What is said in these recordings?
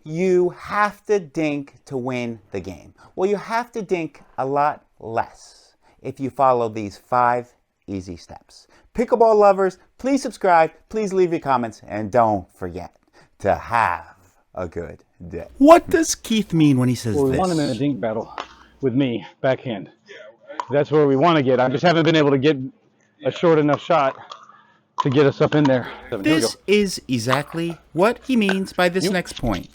you have to dink to win the game? Well, you have to dink a lot less if you follow these 5 easy steps. Pickleball lovers, please subscribe, please leave your comments, and don't forget to have a good day. What does Keith mean when he says Well, we this? want him in a dink battle with me, backhand. That's where we want to get. I just haven't been able to get a short enough shot to get us up in there. This is exactly what he means by this next point.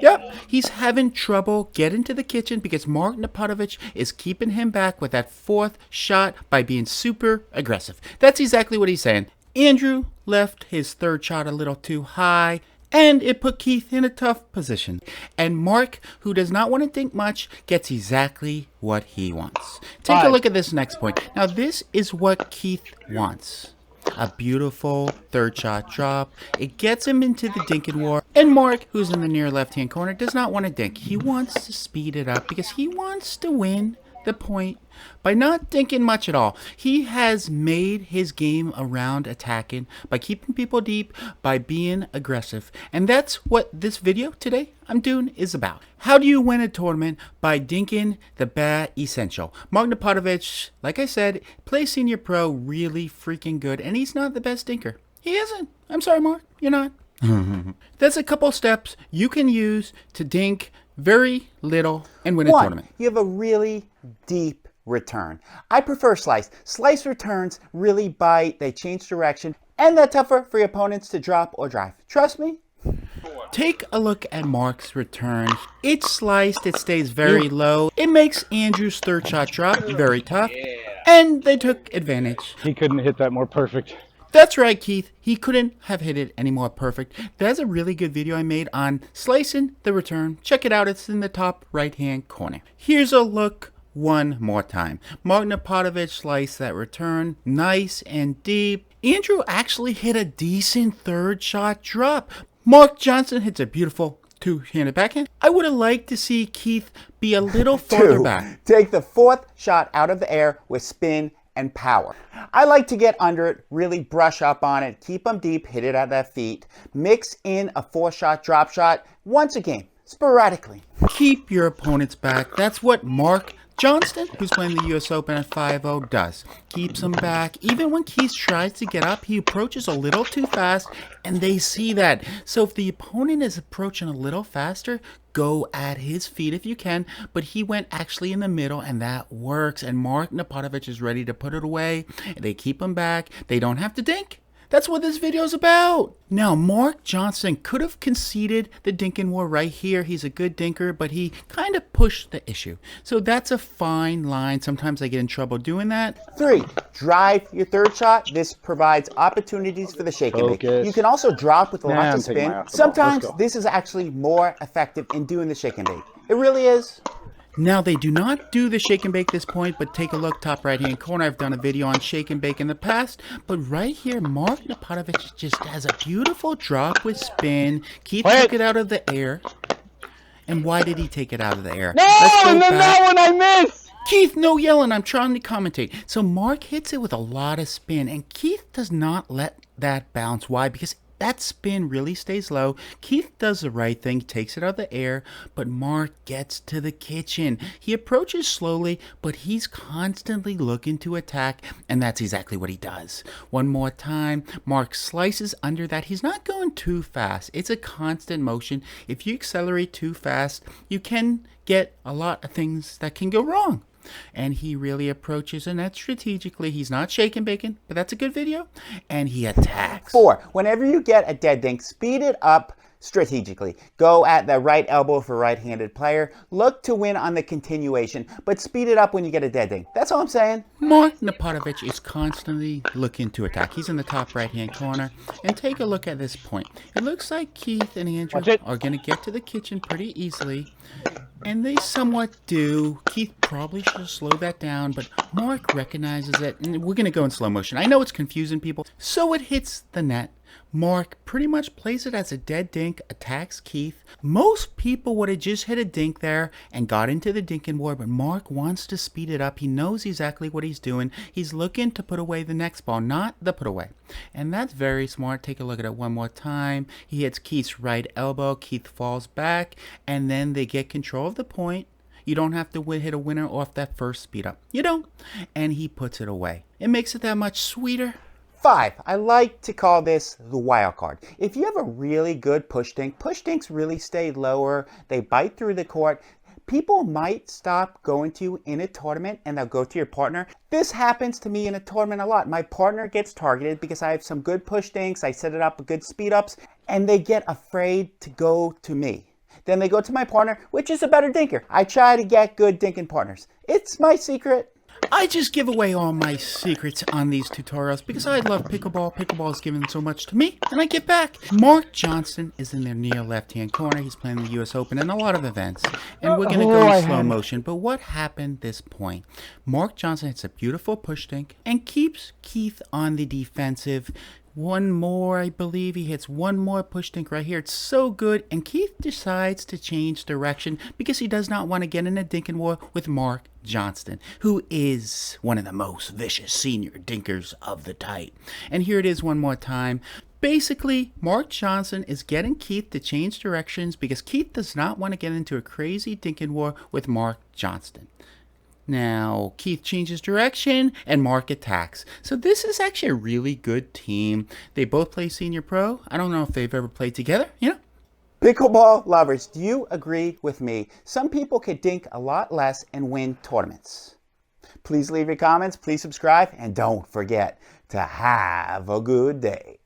Yep, he's having trouble getting to the kitchen because Mark Napotovich is keeping him back with that 4th shot by being super aggressive. That's exactly what he's saying. Andrew left his 3rd shot a little too high, and it put Keith in a tough position. And Mark, who does not want to think much, gets exactly what he wants. Take a look at this next point. Now, this is what Keith wants. A beautiful 3rd shot drop. It gets him into the dinking war. And Mark, who's in the near left-hand corner, does not want to dink. He wants to speed it up because he wants to win the point by not dinking much at all. He has made his game around attacking by keeping people deep, by being aggressive. And that's what this video today I'm doing is about. How do you win a tournament? By dinking the bat essential. Mark Napotovich, like I said, plays senior pro really freaking good, and he's not the best dinker. He isn't. I'm sorry, Mark, you're not. That's a couple steps you can use to dink very little and win a tournament. You have a really deep return. I prefer slice. Slice returns really bite, they change direction, and they're tougher for your opponents to drop or drive. Trust me. Take a look at Mark's return. It's sliced, it stays very low. It makes Andrew's 3rd shot drop very tough, and they took advantage. He couldn't hit that more perfect. That's right, Keith. He couldn't have hit it any more perfect. That's a really good video I made on slicing the return. Check it out. It's in the top right-hand corner. Here's a look one more time. Mark Napotovich sliced that return nice and deep. Andrew actually hit a decent 3rd shot drop. Mark Johnson hits a beautiful 2-handed backhand. I would have liked to see Keith be a little farther back. Take the 4th shot out of the air with spin and power. I like to get under it, really brush up on it, keep them deep, hit it at their feet, mix in a 4-shot drop shot once a game, sporadically. Keep your opponents back. That's what Mark Johnston, who's playing the US Open at 5-0, does. Keeps them back. Even when Keith tries to get up, he approaches a little too fast, and they see that. So if the opponent is approaching a little faster, go at his feet if you can, but he went actually in the middle, and that works. And Mark Napotovich is ready to put it away. They keep him back. They don't have to dink. That's what this video is about. Now, Mark Johnson could have conceded the dinking war right here. He's a good dinker, but he kind of pushed the issue. So that's a fine line. Sometimes I get in trouble doing that. 3, drive your 3rd shot. This provides opportunities for the shake and bake. You can also drop with lots of spin. Sometimes this is actually more effective in doing the shake and bake. It really is. Now, they do not do the shake and bake this point, but take a look, top right-hand corner. I've done a video on shake and bake in the past, but right here, Mark Napotovich just has a beautiful drop with spin. Keith took it out of the air. And why did he take it out of the air? No, and then that one I missed! Keith, no yelling. I'm trying to commentate. So Mark hits it with a lot of spin, and Keith does not let that bounce. Why? Because that spin really stays low. Keith does the right thing, takes it out of the air, but Mark gets to the kitchen. He approaches slowly, but he's constantly looking to attack, and that's exactly what he does. One more time, Mark slices under that. He's not going too fast. It's a constant motion. If you accelerate too fast, you can get a lot of things that can go wrong. And he really approaches, and that's strategically. He's not shaking bacon, but that's a good video. And he attacks. 4, whenever you get a dead dink, speed it up strategically. Go at the right elbow for right-handed player. Look to win on the continuation, but speed it up when you get a dead dink. That's all I'm saying. Mark Napotovich is constantly looking to attack. He's in the top right-hand corner. And take a look at this point. It looks like Keith and Andrew are going to get to the kitchen pretty easily. And they somewhat do. Keith probably should have slowed that down, but Mark recognizes it. And we're going to go in slow motion. I know it's confusing people. So it hits the net. Mark pretty much plays it as a dead dink, attacks Keith. Most people would have just hit a dink there and got into the dinking war, but Mark wants to speed it up. He knows exactly what he's doing. He's looking to put away the next ball, not the put away. And that's very smart. Take a look at it one more time. He hits Keith's right elbow. Keith falls back, and then they get control of the point. You don't have to hit a winner off that first speed up. You don't. And he puts it away. It makes it that much sweeter. 5. I like to call this the wild card. If you have a really good push dinks really stay lower. They bite through the court. People might stop going to you in a tournament and they'll go to your partner. This happens to me in a tournament a lot. My partner gets targeted because I have some good push dinks. I set it up with good speed ups and they get afraid to go to me. Then they go to my partner, which is a better dinker. I try to get good dinking partners. It's my secret. I just give away all my secrets on these tutorials because I love pickleball. Pickleball has given so much to me, and I give back. Mark Johnston is in their near left-hand corner. He's playing the U.S. Open and a lot of events. And we're going to go in slow motion. But what happened this point? Mark Johnston hits a beautiful push dink and keeps Keith on the defensive. One more, I believe. He hits one more push dink right here. It's so good. And Keith decides to change direction because he does not want to get in a dinking war with Mark Johnston, who is one of the most vicious senior dinkers of the type. And here it is one more time. Basically, Mark Johnston is getting Keith to change directions because Keith does not want to get into a crazy dinking war with Mark Johnston. Now, Keith changes direction and Mark attacks. So this is actually a really good team. They both play senior pro. I don't know if they've ever played together, Pickleball lovers, do you agree with me? Some people could dink a lot less and win tournaments. Please leave your comments, please subscribe, and don't forget to have a good day.